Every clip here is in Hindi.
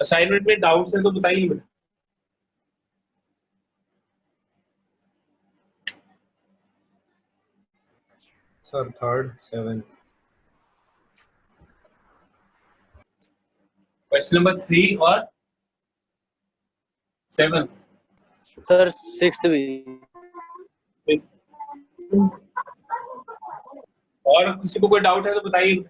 असाइनमेंट में डाउट्स है तो बताइए बेटा। Sir 3rd 7th। Question number 3 और 7 सर 6th भी। और किसी को कोई डाउट है तो बताइए।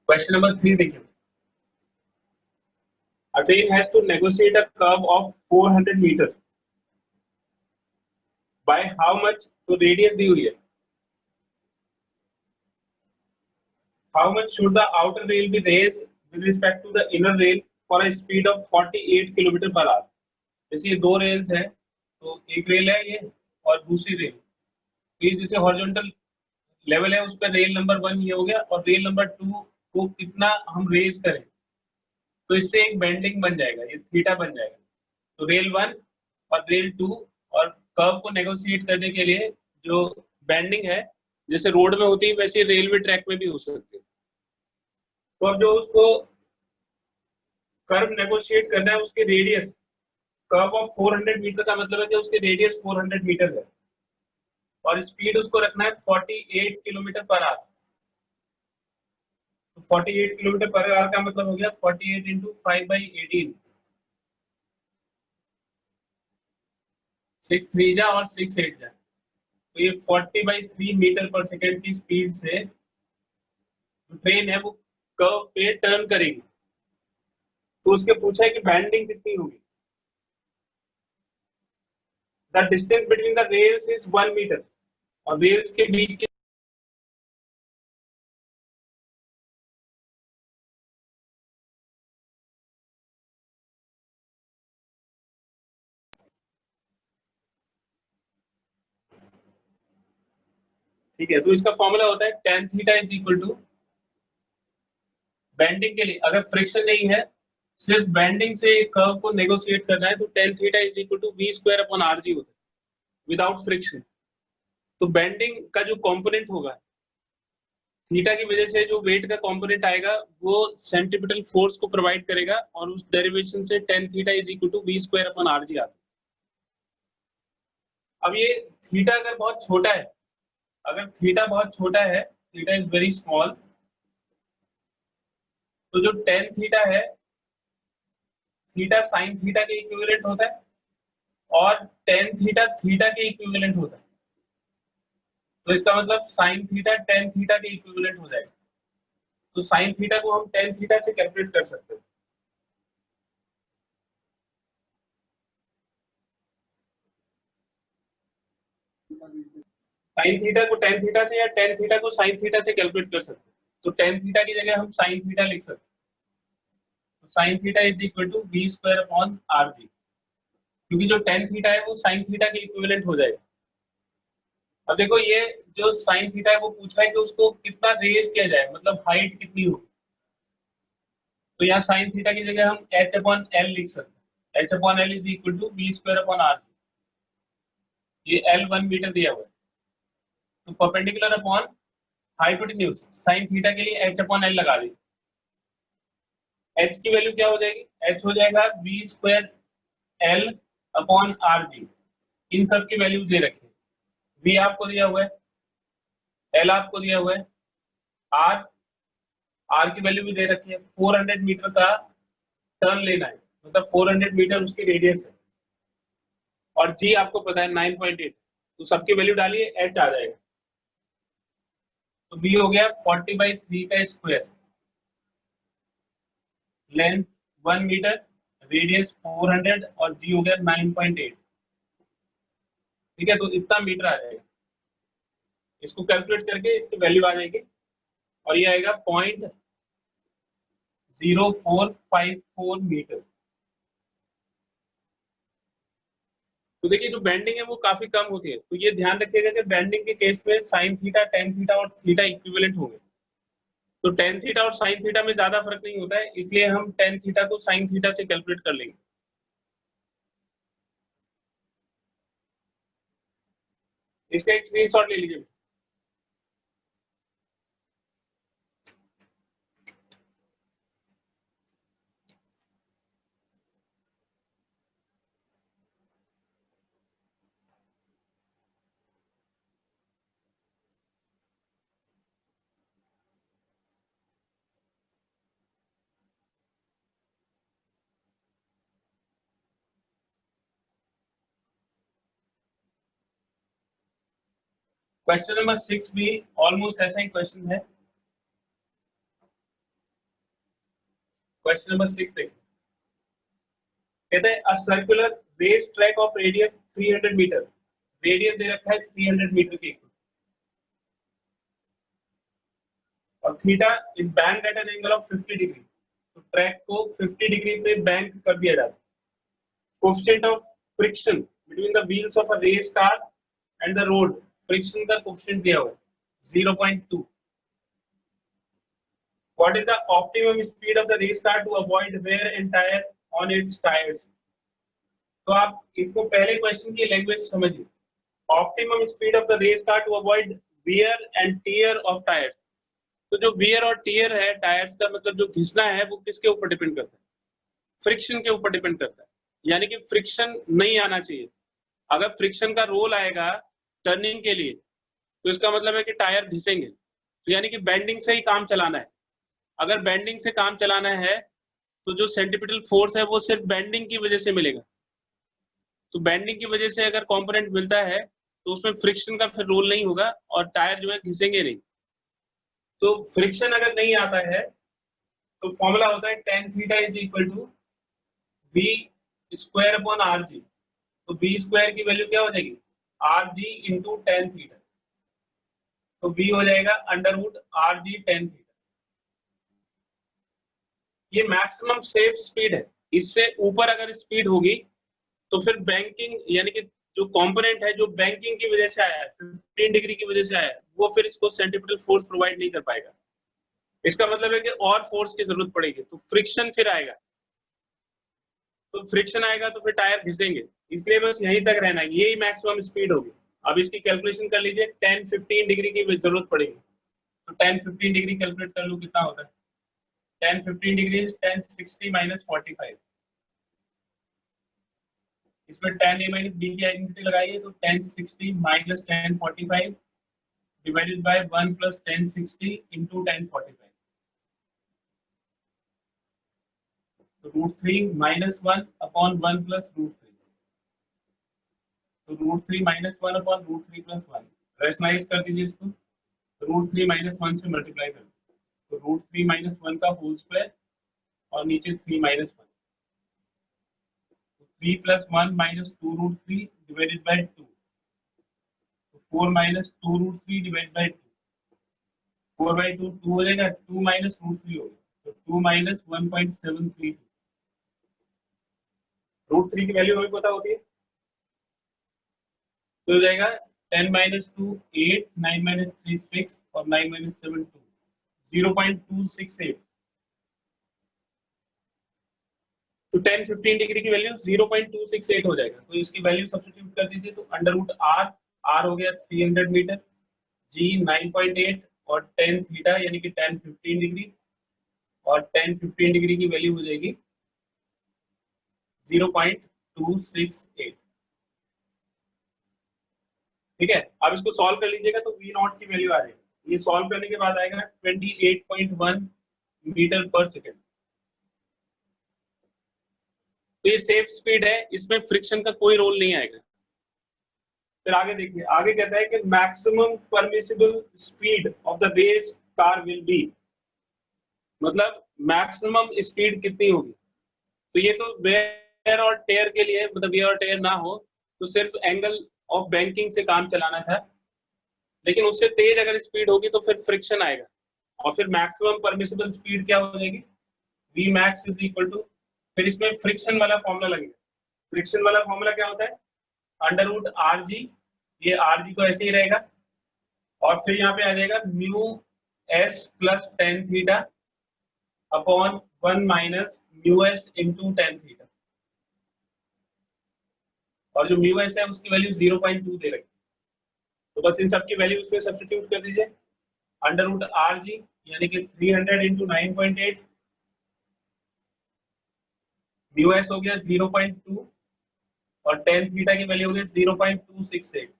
क्वेश्चन नंबर 3 देखिए। A train has to negotiate a curve of 400 meters. By how much? तो रेडियस दी हुई है। How much should the outer rail be raised with respect to the inner rail for a speed of 48 kilometre per our? जैसे ये दो रेल्स है, तो एक रेल है ये और दूसरी रेल, ये जैसे हॉरिजॉन्टल लेवल है उस पर रेल नंबर 1 ये हो गया, और रेल नंबर 2 को कितना हम रेज करें तो इससे एक बेंडिंग बन जाएगा, ये थीटा बन जाएगा। तो रेल 1 और रेल 2 और कर्व को नेगोशिएट करने के लिए जो बेंडिंग है जैसे रोड में होती है वैसे रेलवे ट्रैक में भी हो सकती है। तो अब जो उसको कर्व नेगोशिएट करना है उसके रेडियस, कर्व ऑफ 400 मीटर का मतलब है कि उसके रेडियस 400 मीटर है और स्पीड उसको रखना है 48 किलोमीटर पर आवर। तो 48 किलोमीटर पर आवर का मतलब हो गया 48 इंटू 5/18, 6 3 जा और 6 8 जा, तो ये 40/3 मीटर पर सेकेंड की स्पीड से ट्रेन है वो कर्व पे टर्न करेगी। तो उसके पूछा है कि बैंडिंग कितनी होगी। The distance between the rails is 1 metre, और रेल्स के बीच के ठीक है। तो इसका फॉर्मूला होता है tan theta is equal to, bending के लिए अगर फ्रिक्शन नहीं है सिर्फ बेंडिंग से कर्व को नेगोशिएट करना है तो tan theta is equal to v² होता है विदाउट फ्रिक्शन। तो बेंडिंग का जो कंपोनेंट होगा थीटा की वजह से जो वेट का कंपोनेंट आएगा वो सेंट्रीपिटल फोर्स को प्रोवाइड करेगा और उस डेरिवेशन से tan theta is equal to v² आता है। अब ये थीटा अगर बहुत छोटा है, अगर थीटा बहुत छोटा है, थीटा इज वेरी स्मॉल, तो जो tan थीटा है थीटा sin थीटा के इक्विवेलेंट होता है और tan थीटा थीटा के इक्विवेलेंट होता है। तो इसका मतलब sin थीटा tan थीटा के इक्विवेलेंट हो जाएगा। तो sin थीटा को हम tan थीटा से कैलकुलेट कर सकते हैं। sin थीटा को tan थीटा से या tan थीटा को sin थीटा से कैलकुलेट कर सकते हैं। तो tan थीटा की जगह हम sin थीटा लिख सकते हैं। तो sin theta is equal to v²/rg, क्योंकि जो tan थीटा है वो sin थीटा के इक्विवेलेंट हो जाएगा। अब देखो ये जो sin थीटा है वो पूछ रहा है कि उसको कितना रेज किया जाए, मतलब हाइट कितनी हो। तो यहाँ sin थीटा की जगह हम h/l लिख सकते हैं। h/l is equal to v²/rg, ये l 1 मीटर दिया हुआ है। तो perpendicular upon hypotenuse sin theta के लिए h/l लगा दी। h की वैल्यू क्या हो जाएगी, h हो जाएगा v²l/rg। इन सब की वैल्यू दे रखी है, v आपको दिया हुआ है, l आपको दिया हुआ है, r की वैल्यू भी दे रखी है। 400 मीटर का टर्न लेना है, मतलब 400 मीटर उसकी रेडियस है, और g आपको पता है 9.8, तो सबकी वैल्यू डालिए h आ जाएगा। तो v हो गया 40/3 का स्क्वायर, लेंथ 1 मीटर, रेडियस 400 और g हो गया 9.8। ठीक है, तो इतना मीटर आ जाएगा। इसको कैलकुलेट करके इसकी वैल्यू आ जाएगी और ये आएगा 0.0454 मीटर। तो तो देखिए जो बेंडिंग है वो काफी कम होती है, तो ये ध्यान रखिएगा कि बेंडिंग के केस में साइन थीटा, टेन थीटा और थीटा इक्विवेलेंट होंगे। तो टेन थीटा और साइन थीटा में ज्यादा फर्क नहीं होता है, इसलिए हम टेन थीटा को साइन थीटा से कैलकुलेट कर लेंगे। इसका एक स्क्रीनशॉट ले लीजिए। क्वेश्चन नंबर 6 भी ऑलमोस्ट ऐसा ही क्वेश्चन है। क्वेश्चन नंबर 6 देखिए, कहते हैं a circular race track of radius 300 meter, radius दे रखा है 300 मीटर की, और theta is banked at an angle of 50 degree. तो ट्रैक को 50 डिग्री पे बैंक कर दिया जाता है। Coefficient of friction between the wheels of a race car and the road, friction का कोएफिशिएंट दिया हुआ है 0.2। What is the optimum speed of the race car to avoid wear and tear on its tires? तो आप इसको पहले क्वेश्चन की लैंग्वेज समझिए। Optimum speed of the race car to avoid wear and tear of tyres. तो जो वियर और टियर है टायर्स का, मतलब जो घिसना है, वो किसके ऊपर डिपेंड करता है? फ्रिक्शन के ऊपर डिपेंड करता है। यानी कि फ्रिक्शन नहीं आना चाहिए। अगर फ्रिक्शन का रोल आएगा टर्निंग के लिए, तो इसका मतलब है कि टायर घिसेंगे। तो यानी कि बेंडिंग से ही काम चलाना है। अगर बेंडिंग से काम चलाना है तो जो सेंट्रीपिटल फोर्स है वो सिर्फ बेंडिंग की वजह से मिलेगा। तो बेंडिंग की वजह से अगर कंपोनेंट मिलता है तो उसमें फ्रिक्शन का फिर रोल नहीं होगा और टायर जो है घिसेंगे नहीं। तो फ्रिक्शन अगर नहीं आता है तो फॉर्मूला होता है tan theta is equal to v square upon R G. तो v स्क्वायर की वैल्यू क्या हो जाएगी? R G into tan theta. तो v हो जाएगा under root R G tan theta. ये मैक्सिमम सेफ स्पीड है। इससे ऊपर अगर स्पीड होगी तो फिर बैंकिंग, यानी कि जो कंपोनेंट है जो बैंकिंग की वजह से आया है, 15 डिग्री की वजह से आया है, वो फिर इसको सेंट्रीपिटल फोर्स प्रोवाइड नहीं कर पाएगा। इसका मतलब है कि और फोर्स की जरूरत पड़ेगी, तो फ्रिक्शन फिर आएगा। तो फ्रिक्शन आएगा तो फिर टायर घिसेंगे। इसलिए बस यहीं तक रहना है, यही मैक्सिमम स्पीड होगी। अब इसकी कैलकुलेशन कर लीजिए, 10-15 डिग्री की जरूरत पड़ेगी। तो 10-15 डिग्री कैलकुलेट कर लो कितना होता है। 10-15 डिग्री 1060 माइनस 45। इसमें tan a माइनस b की आइडेंटिटी लगाइए, तो 1060 minus 1045 divided by 1 plus 1060 into 1045। तो √3 माइनस 1 अपॉन 1 प्लस √3। तो √3 माइनस 1 अपॉन √3 प्लस 1। रैशनलाइज कर दीजिए इसको, √3 माइनस 1 से मल्टीप्लाई कर दीजिए। तो √3 माइनस 1 का होल स्क्वायर और नीचे 3 minus 1। 3 plus 1 minus 2√3 divided by 2। 4 minus 2√3 divided by 2। 4 by 2 2 हो जाएगा, 2 माइनस √3 होगा, तो 2 माइनस 1.732। √3 की वैल्यू हमें पता होती है, तो हो जाएगा 10 माइनस 2 8, 9 माइनस 3 6 और 9 माइनस 7 2, 0.268। तो 10-15 डिग्री की वैल्यू 0.268 हो जाएगा। तो इसकी वैल्यू सब्स्टिट्यूट कर दीजिए, तो अंडर रूट आर हो गया 300 मीटर, जी 9.8 और tan थीटा यानी कि tan 15 डिग्री, और tan 15 डिग्री की वैल्यू हो जाएगी 0.268। ठीक है, अब इसको सॉल्व कर लीजिएगा तो v नॉट की वैल्यू आ जाएगी। ये सॉल्व करने के बाद आएगा 28.1 मीटर पर सेकेंड। तो ये सेफ स्पीड है, इसमें फ्रिक्शन का कोई रोल नहीं आएगा। फिर आगे देखिए, आगे कहता है कि maximum permissible speed of the race car will be, मतलब मैक्सिमम स्पीड कितनी होगी। तो ये तो वेयर और टेयर के लिए, मतलब वेयर और टेयर ना हो तो सिर्फ एंगल ऑफ बैंकिंग से काम चलाना था, लेकिन उससे तेज अगर स्पीड होगी तो फिर फ्रिक्शन आएगा। और फिर मैक्सिमम परमिसिबल स्पीड क्या हो जाएगी, v max is equal to, फिर इसमें फ्रिक्शन वाला फॉर्मूला लगेगा। फ्रिक्शन वाला फॉर्मूला क्या होता है, अंडर रूट आर जी, ये आर जी तो ऐसे ही रहेगा, और फिर यहाँ पे आ जाएगा mu S plus tan theta upon 1 minus mu S into tan theta, और जो म्यू एस है उसकी वैल्यू 0.2 दे रखी, तो बस इन सबकी वैल्यू उसमें सब्स्टिट्यूट कर दीजिए। अंडर रूट आर जी यानी कि 300 इंटू 9.8, म्यू एस हो गया 0.2 और टेन थीटा की वैल्यू हो गई 0.268।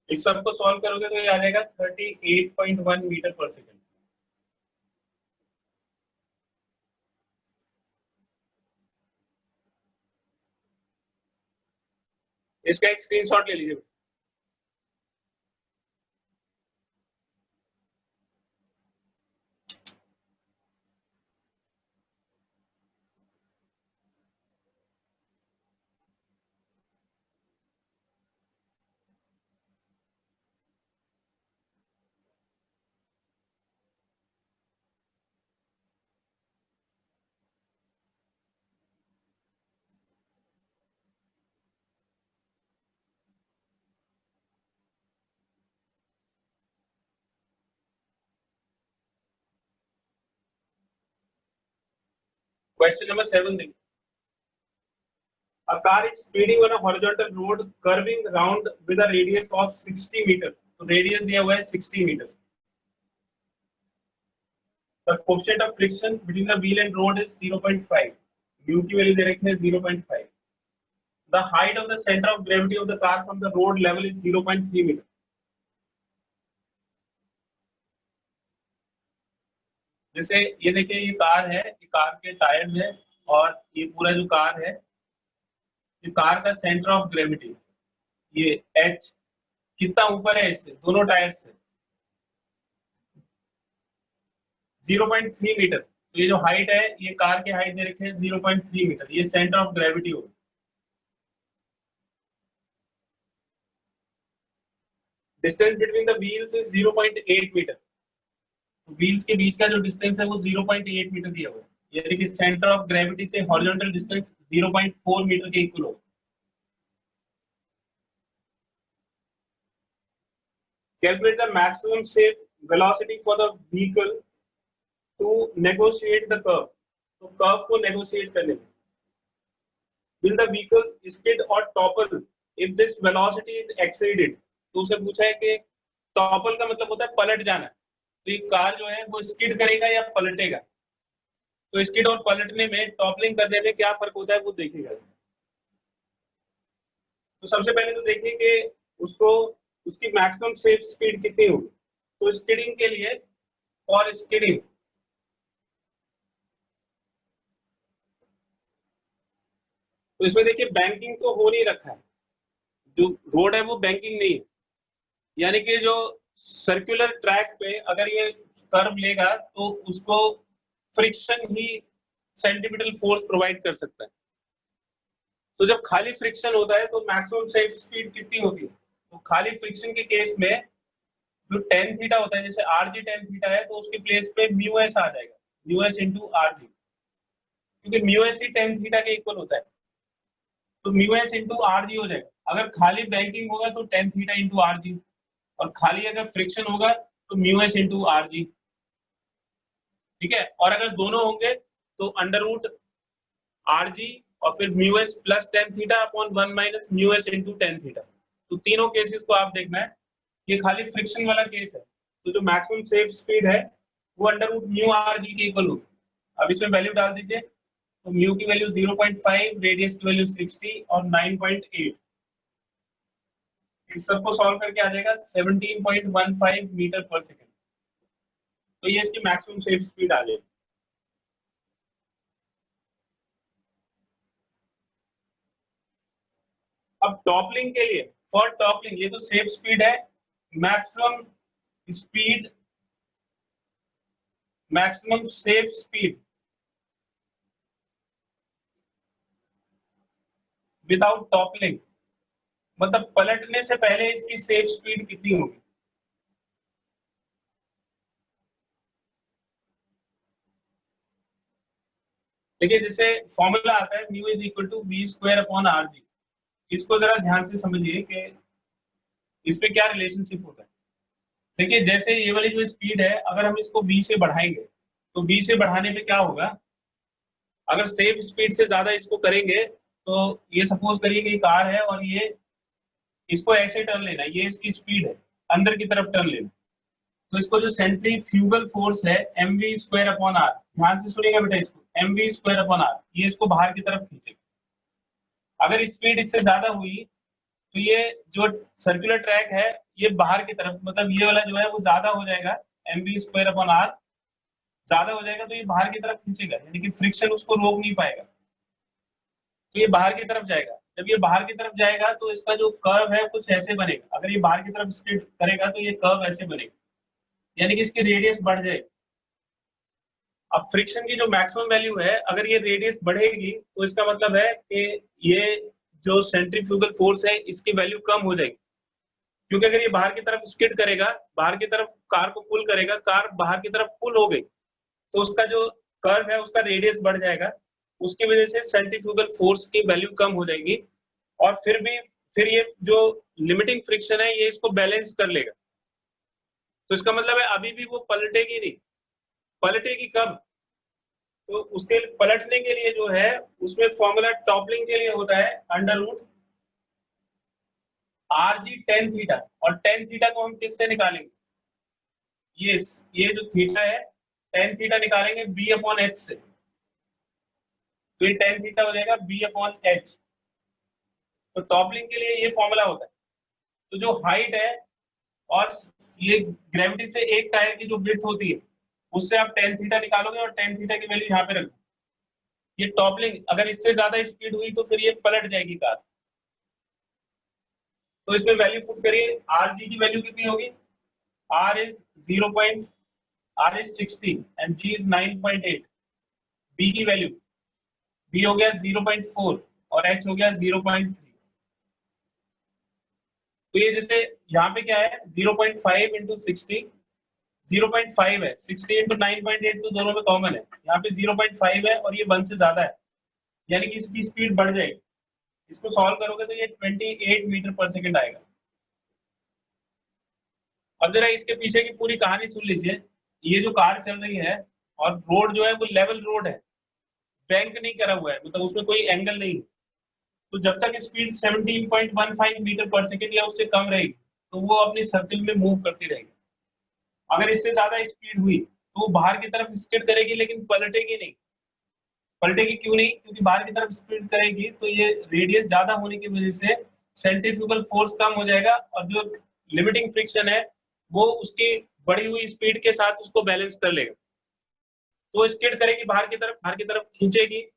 इस सबको सॉल्व करोगे तो ये आ जाएगा 38.1 मीटर पर सेकेंड। इसका एक स्क्रीनशॉट ले लीजिए। Question number 7 देखिए। A car is speeding on a horizontal road curving round with a radius of 60 meter. तो radius दिया हुआ है 60 meter. The coefficient of friction between the wheel and road is 0.5. Mu की वैल्यू दे रखी है 0.5. The height of the center of gravity of the car from the road level is 0.3 meter. जैसे ये देखिए, ये कार है, ये कार के टायर है, और ये पूरा जो कार है, ये कार का सेंटर ऑफ ग्रेविटी, ये H कितना ऊपर है इससे, दोनों टायर से 0.3 मीटर। तो ये जो हाइट है, ये कार की हाइट दे रखी है 0.3 मीटर, ये सेंटर ऑफ ग्रेविटी होगा। Distance between the wheels is 0.8 metre. तो व्हील्स के बीच का जो डिस्टेंस है वो 0.8 मीटर दिया हुआ है, यानी कि सेंटर ऑफ ग्रेविटी से हॉरिजॉन्टल डिस्टेंस 0.4 मीटर के इक्वल होगा। Calculate the maximum safe velocity for the vehicle to negotiate the curve. तो कर्व को नेगोशिएट करने में, will the vehicle skid or topple if this velocity is exceeded? तो उसे पूछा है कि टॉपल का मतलब होता है पलट जाना, तो ये कार जो है वो स्किड करेगा या पलटेगा। तो स्किड और पलटने में, टॉपलिंग करने में क्या फर्क होता है वो देखेगा। तो सबसे पहले तो देखिए कि उसको, उसकी मैक्सिमम सेफ स्पीड कितनी होगी। तो स्किडिंग के लिए, और स्किडिंग तो इसमें देखिए बैंकिंग तो हो नहीं रखा है, जो रोड है वो बैंकिंग नहीं है, यानी कि जो सर्कुलर ट्रैक पे अगर ये कर्व लेगा तो उसको फ्रिक्शन ही सेंट्रीपिटल फोर्स प्रोवाइड कर सकता है। तो जब खाली फ्रिक्शन होता है तो मैक्सिमम सेफ स्पीड कितनी होती है। तो खाली फ्रिक्शन के केस में जो टेन थीटा होता है, जैसे आर जी टेन थीटा है, तो उसके प्लेस पे म्यू एस आ जाएगा, mu S into R G, क्योंकि म्यू एस ही टेन थीटा के इक्वल होता है, तो mu S into R G हो जाएगा। अगर खाली बैंकिंग होगा तो tan theta into R G, और खाली अगर फ्रिक्शन होगा तो mu S into are G, ठीक है। और अगर दोनों होंगे तो अंडर रूट आर जी और फिर mu S plus tan theta upon 1 minus mu S into tan theta. तो तीनों केसेस को आप देखना है, ये खाली फ्रिक्शन वाला केस है, तो जो मैक्सिमम सेफ स्पीड है वो under root mu R G के इक्वल होगी। अब इसमें वैल्यू डाल दीजिए, तो म्यू की वैल्यू 0.5, रेडियस की वैल्यू 60 और 9.8, इस सबको सॉल्व करके आ जाएगा 17.15 मीटर पर सेकेंड। तो ये इसकी मैक्सिमम सेफ स्पीड आ जाएगी। अब टॉपलिंग के लिए, फॉर टॉपलिंग, ये तो सेफ स्पीड है, maximum speed, maximum safe speed without toppling, मतलब पलटने से पहले इसकी सेफ स्पीड कितनी होगी। देखिए जैसे फॉर्मूला आता है mu is equal to V square upon R G, इसको जरा ध्यान से समझिए कि इस पे क्या रिलेशनशिप होता है। देखिए जैसे ये वाली जो स्पीड है, अगर हम इसको v से बढ़ाएंगे तो v से बढ़ाने पे क्या होगा, अगर सेफ स्पीड से ज्यादा इसको करेंगे तो ये सपोज करिए कि कार है और ये इसको ऐसे टर्न लेना, ये इसकी स्पीड है, अंदर की तरफ टर्न लेना, तो इसको जो सेंट्रीफ्यूगल फोर्स है M V square upon R, ध्यान से सुनिएगा बेटा, इसको M V square upon R, ये इसको बाहर की तरफ खींचेगा। अगर स्पीड इससे ज्यादा हुई तो ये जो सर्कुलर ट्रैक है ये बाहर की तरफ, मतलब ये वाला जो है वो ज्यादा हो जाएगा, M V square upon R ज्यादा हो जाएगा, तो ये बाहर की तरफ खींचेगा, यानी कि फ्रिक्शन उसको रोक नहीं पाएगा, तो ये बाहर की तरफ जाएगा। जब ये बाहर की तरफ जाएगा तो इसका जो कर्व है कुछ ऐसे बनेगा, अगर ये बाहर की तरफ स्किड करेगा तो ये कर्व ऐसे बनेगा, यानी कि इसकी रेडियस बढ़ जाएगी। अब फ्रिक्शन की जो मैक्सिमम वैल्यू है, अगर ये रेडियस बढ़ेगी तो इसका मतलब है कि ये जो सेंट्रीफ्यूगल फोर्स है इसकी वैल्यू कम हो जाएगी, क्योंकि अगर ये बाहर की तरफ स्किड करेगा, बाहर की तरफ कार को पुल करेगा, कार बाहर की तरफ पुल हो गई तो उसका जो कर्व है उसका रेडियस बढ़ जाएगा, उसकी वजह से सेंट्रीफ्यूगल फोर्स की वैल्यू कम हो जाएगी, और फिर ये जो लिमिटिंग फ्रिक्शन है ये इसको बैलेंस कर लेगा। तो इसका मतलब है अभी भी वो पलटेगी नहीं, पलटेगी कब, तो उसके पलटने के लिए जो है उसमें फॉर्मूला टॉपलिंग के लिए होता है under root R G tan theta, और टेन थीटा को हम किससे निकालेंगे, ये जो थीटा है टेन थीटा निकालेंगे बी अपॉन एच से, तो ये टेन थीटा हो जाएगा बी अपॉन एच। तो टॉपलिंग के लिए ये फॉर्मूला होता है। तो जो हाइट है और ये ग्रेविटी से एक टायर की जो ब्रेड्थ होती है उससे आप टेन थीटा निकालोगे और टेन थीटा की वैल्यू यहाँ पे रखो। ये टॉपलिंग, अगर इससे ज्यादा स्पीड हुई तो फिर ये पलट जाएगी कार, तो इसमें वैल्यू पुट करिए, आर जी की वैल्यू कितनी होगी, R is 60 and G is 9.8, B की वैल्यू, बी हो गया 0.4 और एच हो गया 0.3। तो ये जैसे यहाँ पे क्या है 0.5 इंटू 60, 0.5 है, 60 इंटू 9.8 तो दोनों में कॉमन है, यहाँ पे 0.5 है और ये 1 से ज्यादा है, यानी कि इसकी स्पीड बढ़ जाएगी। इसको सॉल्व करोगे तो ये 28 मीटर पर सेकंड आएगा। अब जरा इसके पीछे की पूरी कहानी सुन लीजिए। ये जो कार चल रही है और रोड जो है वो लेवल रोड है, बैंक नहीं करा हुआ है, मतलब उसमें कोई एंगल नहीं है, तो जब तक स्पीड 17.15 मीटर पर सेकंड या उससे कम रहेगी तो वो अपनी सर्किल में मूव करती रहेगी। अगर इससे ज्यादा स्पीड हुई तो वो बाहर की तरफ स्किड करेगी लेकिन पलटेगी नहीं। पलटेगी क्यों नहीं, क्योंकि बाहर की तरफ स्किड करेगी तो ये रेडियस ज्यादा होने की वजह से सेंट्रीफ्यूगल फोर्स कम हो जाएगा और जो लिमिटिंग फ्रिक्शन है वो उसकी बढ़ी हुई स्पीड के साथ उसको बैलेंस कर लेगा, तो स्किड करेगी बाहर की तरफ खींचेगी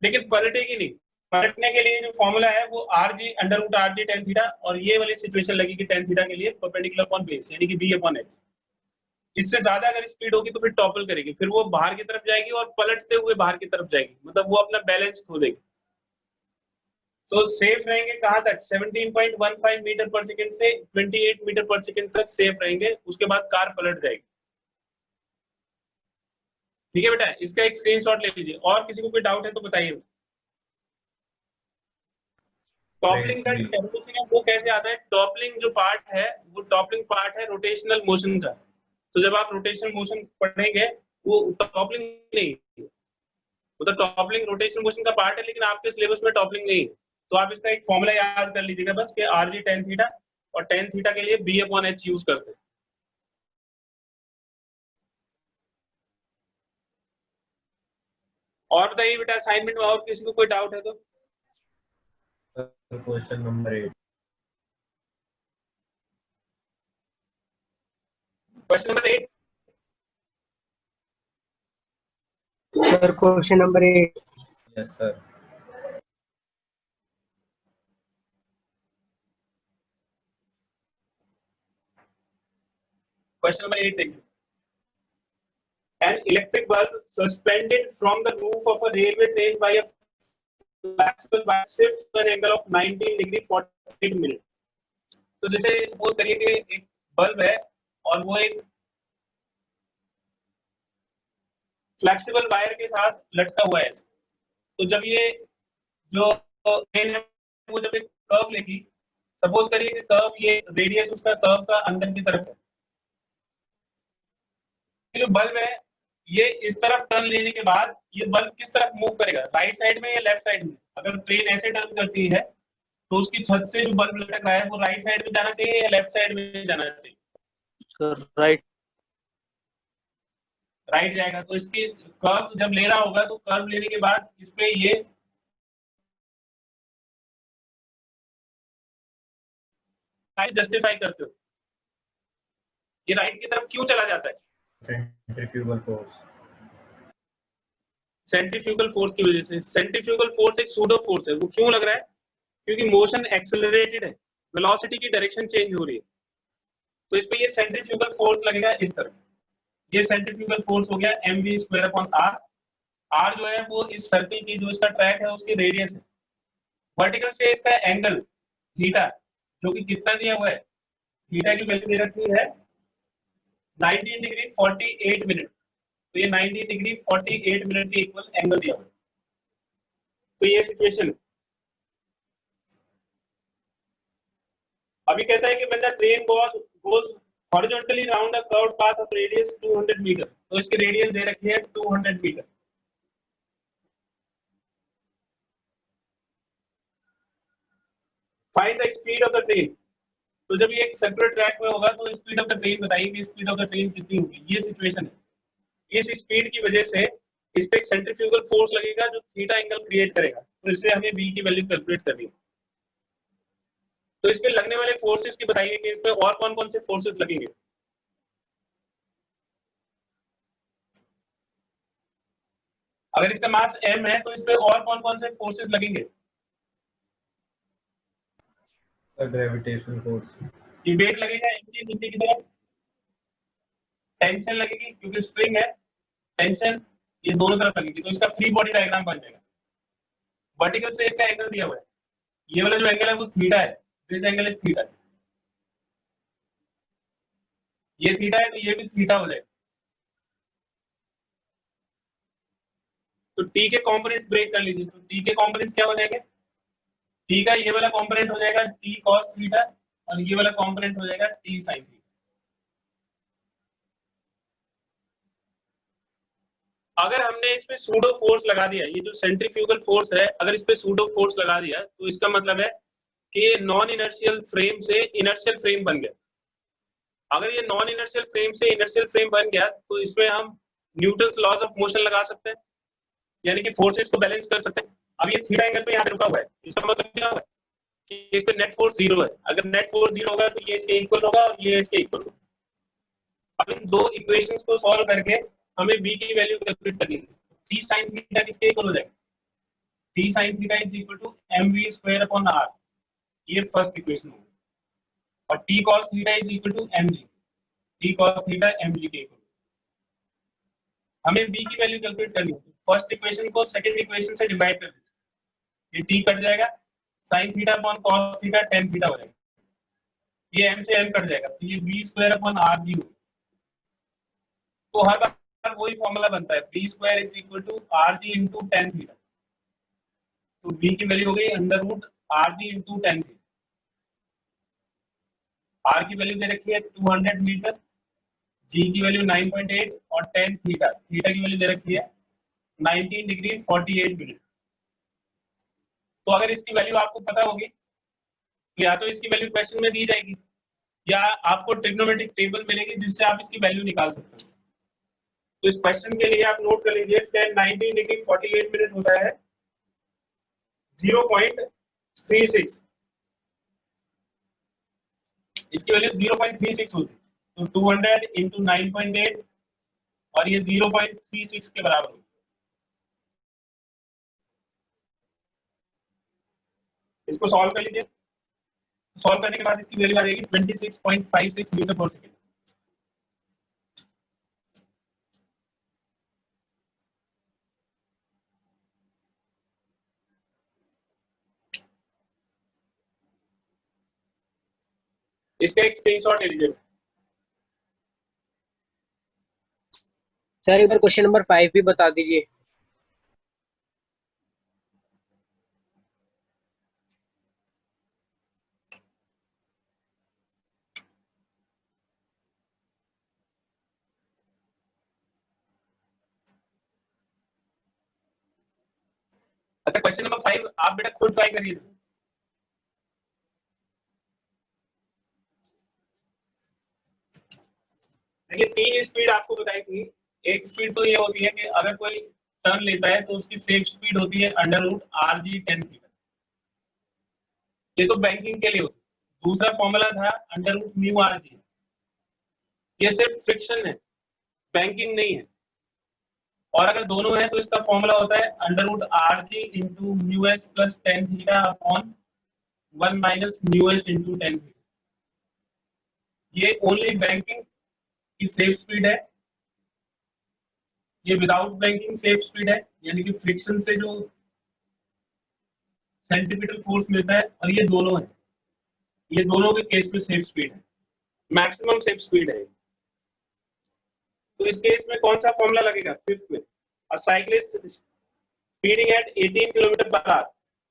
लेकिन पलटेगी नहीं। पलटने के लिए जो फॉर्मूला है वो R G under root R G tan theta, और ये वाली सिचुएशन लगेगी टेन थीटा के लिए परपेंडिकुलर अपॉन बेस, यानी कि बी अपॉन एच। इससे ज्यादा अगर स्पीड होगी तो फिर टॉपल करेगी, फिर वो बाहर की तरफ जाएगी और पलटते हुए बाहर की तरफ जाएगी, मतलब वो अपना बैलेंस खो देगी। तो सेफ रहेंगे कहां तक, 17.15 मीटर पर सेकंड से 28 मीटर पर सेकंड तक सेफ रहेंगे, उसके बाद कार पलट जाएगी। ठीक है बेटा, इसका एक स्क्रीनशॉट ले लीजिए। और किसी को कोई डाउट है तो बताइए। टॉपलिंग का डेफिनेशन है वो कैसे आता है, टॉपलिंग जो पार्ट है वो टॉपलिंग पार्ट है रोटेशनल मोशन का। तो जब आप रोटेशनल मोशन पढ़ेंगे वो टॉपलिंग नहीं, वो तो टॉपलिंग रोटेशनल मोशन का पार्ट है, लेकिन आपके सिलेबस में टॉपलिंग नहीं है। तो आप इसका एक फॉर्मूला याद कर लीजिएगा बस, कि आर जी टेन थीटा, और टेन थीटा के लिए बी अपॉन एच यूज करते हैं। और बताइए बेटा, असाइनमेंट में और किसी को कोई डाउट है तो। Question number 8। Question number 8 sir, question number 8। Yes sir. Question number 8 देखिए। An electric bulb suspended from the roof of a railway train by a flexible wire shifts to an angle of 19 degree 48 minutes. तो जैसे सपोज करिए कि एक बल्ब है और वो एक फ्लेक्सिबल वायर के साथ लटका हुआ है। तो जब ये जो ट्रेन है वो जब एक कर्व लेगी, सपोज करिए कि कर्व ये रेडियस उसका कर्व का अंदर की तरफ है, जो बल्ब है ये इस तरफ टर्न लेने के बाद ये बल्ब किस तरफ मूव करेगा, राइट साइड में या लेफ्ट साइड में? अगर ट्रेन ऐसे टर्न करती है तो उसकी छत से जो बल्ब लटक रहा है वो राइट साइड में जाना चाहिए या लेफ्ट साइड में जाना चाहिए? Sir right. राइट जाएगा। तो इसकी कर्व जब ले रहा होगा तो कर्व लेने के बाद इस पे ये जस्टिफाई करते हो, ये राइट की तरफ क्यों चला जाता है? Centrifugal force. सेंट्रीफ्यूगल फोर्स की वजह से। सेंट्रीफ्यूगल फोर्स एक सूडो फोर्स है। वो क्यों लग रहा है? क्योंकि मोशन एक्सेलरेटेड है, वेलोसिटी की डायरेक्शन चेंज हो रही है, तो इस पे ये सेंट्रीफ्यूगल फोर्स लगेगा इस तरफ। ये सेंट्रीफ्यूगल फोर्स हो गया mv²/r। r जो है वो इस सर्कल की जो इसका ट्रैक है उसकी रेडियस है। वर्टिकल से इसका एंगल थीटा जो कि कितना दिया हुआ है, थीटा की वैल्यू दे रखी है 19 डिग्री 48 मिनट। तो ये 19 डिग्री 48 मिनट के इक्वल एंगल दिया हुआ है। तो ये सिचुएशन है। अभी कहता है कि when the train goes horizontally round a curved path of radius 200 metre, तो इसकी रेडियस दे रखी है 200 metre. Find the speed of the train. तो जब ये एक सर्कुलर ट्रैक में होगा तो स्पीड ऑफ द ट्रेन बताइए कि स्पीड ऑफ द ट्रेन कितनी होगी। ये सिचुएशन है। इस स्पीड की वजह से इस पे एक सेंट्रीफ्यूगल फोर्स लगेगा जो थीटा एंगल क्रिएट करेगा, तो इससे हमें v की वैल्यू कैलकुलेट करनी है। तो इस पे लगने वाले फोर्सेस की बताइए कि इसमें और कौन कौन से फोर्सेस लगेंगे। अगर इसका मास m है तो इस पे और कौन कौन से फोर्सेस लगेंगे? Gravitational force. ये वेट लगेगा m के नीचे की तरफ, टेंशन लगेगी क्योंकि स्प्रिंग है, टेंशन ये दोनों तरफ लगेगी, तो इसका फ्री बॉडी डायग्राम बन जाएगा। वर्टिकल से इसका एंगल दिया हुआ है, ये वाला जो एंगल है वो थीटा है, दिस एंगल इज थीटा। ये थीटा है तो ये भी थीटा हो जाएगा। तो टी के कंपोनेंट्स ब्रेक कर लीजिए। तो टी के कंपोनेंट क्या हो जाएंगे? टी का ये वाला कंपोनेंट हो जाएगा टी cos थीटा और ये वाला कंपोनेंट हो जाएगा टी sin थीटा। अगर हमने इस पे सूडो फोर्स लगा दिया, ये जो सेंट्रीफ्यूगल फोर्स है अगर इस पे सूडो फोर्स लगा दिया तो इसका मतलब है कि ये नॉन इनर्शियल फ्रेम से इनर्शियल फ्रेम बन गया। अगर ये नॉन इनर्शियल फ्रेम से इनर्शियल फ्रेम बन गया तो इसमें हम न्यूटन्स लॉज ऑफ मोशन लगा सकते हैं, यानी कि फोर्सेस को बैलेंस कर सकते हैं। अब ये थीटा एंगल पे यहाँ पे रुका हुआ है, इसका मतलब क्या हुआ कि इस पे नेट फोर्स 0 है। अगर नेट फोर्स 0 होगा तो ये इसके इक्वल होगा और ये इसके इक्वल होगा। अब इन दो इक्वेशंस को सॉल्व करके हमें v की वैल्यू कैलकुलेट करनी है। t sin थीटा किसके इक्वल हो जाएगा? t sin theta is equal to mv²/r, ये फर्स्ट इक्वेशन होगी। और t cos theta is equal to mg, t cos theta mg के इक्वल। हमें v की वैल्यू कैलकुलेट करनी है। फर्स्ट इक्वेशन को सेकंड इक्वेशन से डिवाइड कर दीजिए, ये t कट जाएगा, sin theta upon cos theta tan theta हो जाएगा, ये m से m कट जाएगा, तो ये v²/rg होगा। तो हर बार वही फॉर्मूला बनता है, v² is equal to rg into tan theta. तो v की वैल्यू हो गई √rg into tan theta. r की वैल्यू दे रखी है 200 मीटर, g की वैल्यू 9.8 और tan थीटा, थीटा की वैल्यू दे रखी है 19 डिग्री 48 मिनट। तो अगर इसकी वैल्यू आपको पता होगी तो या तो इसकी वैल्यू क्वेश्चन में दी जाएगी या आपको ट्रिग्नोमेट्रिक टेबल मिलेगी जिससे आप इसकी वैल्यू निकाल सकते हो। तो इस क्वेश्चन के लिए आप नोट कर लीजिए 19 डिग्री 48 मिनट होता है 0.36, इसकी वैल्यू 0.36 होती है। तो 200 इंटू 9.8 और ये 0.36 के बराबर होगी। इसको सॉल्व कर लीजिए। सॉल्व करने के बाद इसकी वैल्यू आ जाएगी 26.56 मीटर पर सेकेंड। इसका एक स्क्रीनशॉट ले लीजिए। सर एक बार क्वेश्चन नंबर 5 भी बता दीजिए। अच्छा, क्वेश्चन नंबर 5 आप बेटा खुद ट्राई करिए। देखिए, 3 स्पीड आपको बताई थी। एक स्पीड तो ये होती है कि अगर कोई टर्न लेता है तो उसकी सेफ स्पीड होती है under root R G tan theta. ये तो बैंकिंग के लिए होती है। दूसरा फॉर्मूला था under root mu R G. ये सिर्फ फ्रिक्शन है, बैंकिंग नहीं है। और अगर दोनों है तो इसका फॉर्मूला होता है under root R G into mu S plus tan theta upon 1 minus mu S into tan theta. ये ओनली बैंकिंग की सेफ स्पीड है। ये विदाउट बैंकिंग सेफ स्पीड है, यानी कि फ्रिक्शन से जो सेंटीमीटर फोर्स मिलता है, और ये दोनों है। ये दोनों के केस में सेफ स्पीड है, मैक्सिमम सेफ स्पीड है। तो इस केस में कौन सा फॉर्मूला लगेगा? फिफ्थ में, a cyclist speeding at 18 kilometre per hour.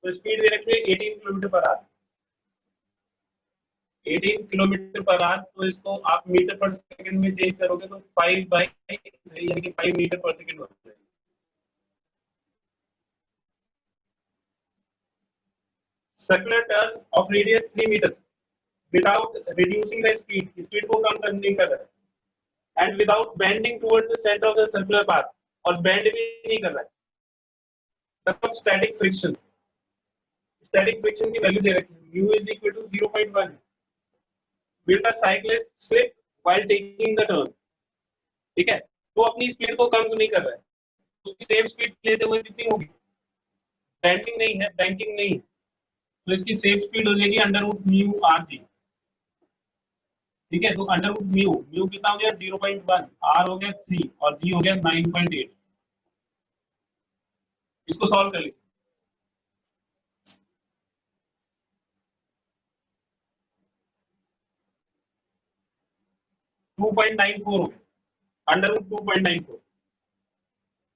तो स्पीड दे रखी है 18 kilometre per our. 18 kilometre per hour, तो इसको आप मीटर पर सेकंड में चेंज करोगे तो 5 बाई यानी कि 5 मीटर पर सेकंड हो जाएगा। Circular turn of radius 3 metre without reducing the speed, speed को कम नहीं कर रहा है, and without bending towards the centre of the circular path, और बेंड भी नहीं कर रहा है। तब स्टैटिक फ्रिक्शन, स्टैटिक फ्रिक्शन की वैल्यू दे रखी है, mu is equal to 0.1। Will the cyclist slip while taking the turn. ठीक है, तो अपनी स्पीड को कम नहीं कर रहा है, उसकी सेम स्पीड लेते हुए कितनी होगी? बेंडिंग नहीं है, बैंकिंग नहीं है, तो इसकी सेफ स्पीड हो जाएगी under root mu R G. ठीक है, तो अंडर रूट म्यू, म्यू कितना हो गया? 0.1, आर हो गया 3 और जी हो गया 9.8। इसको सॉल्व कर लीजिए। 2.94 हो गया, अंडर रूट 2.94।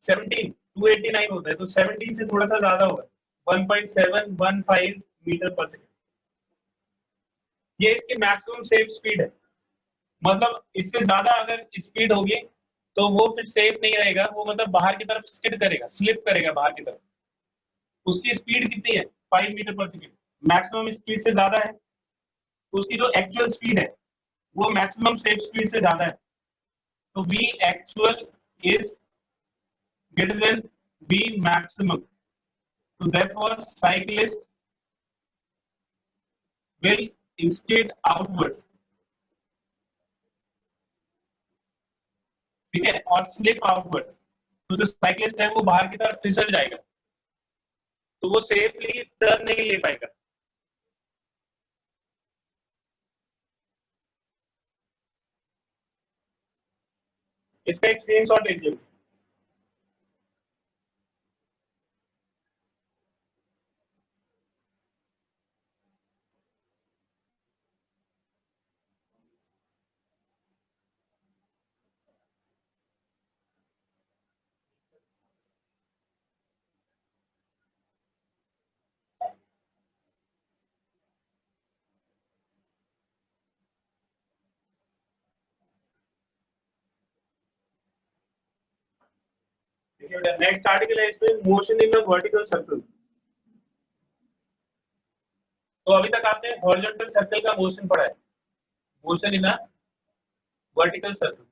17 289 होता है, तो 17 से थोड़ा सा ज्यादा होगा, 1.715 मीटर पर सेकंड। ये इसकी मैक्सिमम सेफ स्पीड है। मतलब इससे ज्यादा अगर स्पीड होगी तो वो फिर सेफ नहीं रहेगा, वो मतलब बाहर की तरफ स्किड करेगा, स्लिप करेगा बाहर की तरफ। उसकी स्पीड कितनी है? 5 मीटर पर सेकंड। मैक्सिमम स्पीड से ज्यादा है, तो उसकी जो एक्चुअल स्पीड है वो मैक्सिमम सेफ स्पीड से ज्यादा है। तो v actual is greater than v maximum. So therefore cyclist will skid outwards. ठीक है, और स्लिप आउटवर्ड। तो जो साइक्लिस्ट है वो बाहर की तरफ फिसल जाएगा, तो वो सेफली टर्न नहीं ले पाएगा। इसका एक स्क्रीनशॉट लीजिए। नेक्स्ट आर्टिकल है इसमें, motion in a vertical circle. तो अभी तक आपने हॉरिजॉन्टल सर्कल का मोशन पढ़ा है, motion in a vertical circle.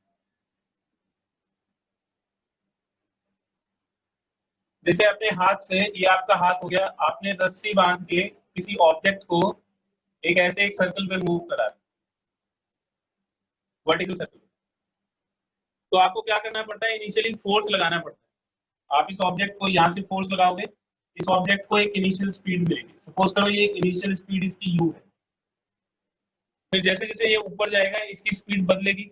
जैसे अपने हाथ से, ये आपका हाथ हो गया, आपने रस्सी बांध के किसी ऑब्जेक्ट को एक एक सर्कल पे मूव करा, वर्टिकल सर्कल। तो आपको क्या करना पड़ता है? इनिशियली फोर्स लगाना पड़ता है। आप इस ऑब्जेक्ट को यहाँ से फोर्स लगाओगे, इस ऑब्जेक्ट को एक इनिशियल स्पीड मिलेगी। सपोज करो ये इनिशियल स्पीड इसकी u है। फिर जैसे जैसे ये ऊपर जाएगा इसकी स्पीड बदलेगी।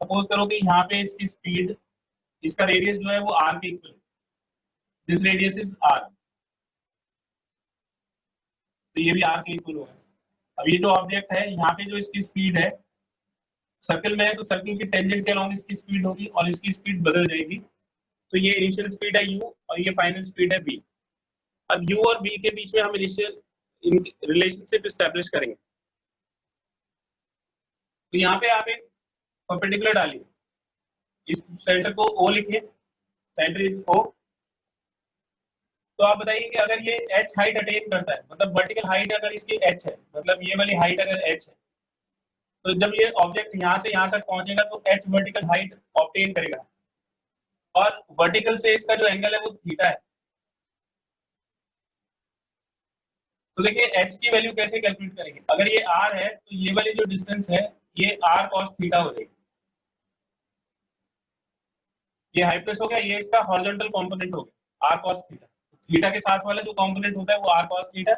सपोज करो कि यहाँ पे इसकी स्पीड, इसका रेडियस जो है वो r के इक्वल है, दिस रेडियस इज r, तो ये भी r के इक्वल होगा। अब ये जो ऑब्जेक्ट है यहाँ पे जो इसकी स्पीड है सर्कल में है तो सर्कल की टेंजेंट के अलॉन्ग इसकी स्पीड होगी और इसकी स्पीड बदल जाएगी। तो ये इनिशियल स्पीड है u और ये फाइनल स्पीड है v। अब u और v के बीच में हम इनिशियल रिलेशनशिप स्टैब्लिश करेंगे। तो यहाँ पे आप एक परपेंडिकुलर डालिए, इस सेंटर को o लिखिए, सेंटर इज o। तो आप बताइए कि अगर ये h हाइट अटेन करता है, मतलब वर्टिकल हाइट अगर इसकी h है, मतलब ये वाली हाइट अगर h है, तो जब ये ऑब्जेक्ट यहाँ से यहाँ तक पहुंचेगा तो h वर्टिकल हाइट ऑब्टेन करेगा और वर्टिकल से इसका जो एंगल है वो थीटा है। तो देखिए h की वैल्यू कैसे कैलकुलेट करेंगे, अगर ये r है तो ये वाली जो डिस्टेंस है ये r cos थीटा हो जाएगी। ये हाइपोटेनस हो गया, ये इसका हॉरिजॉन्टल कंपोनेंट हो गया r cos थीटा। थीटा के साथ वाला जो कंपोनेंट होता है वो r cos थीटा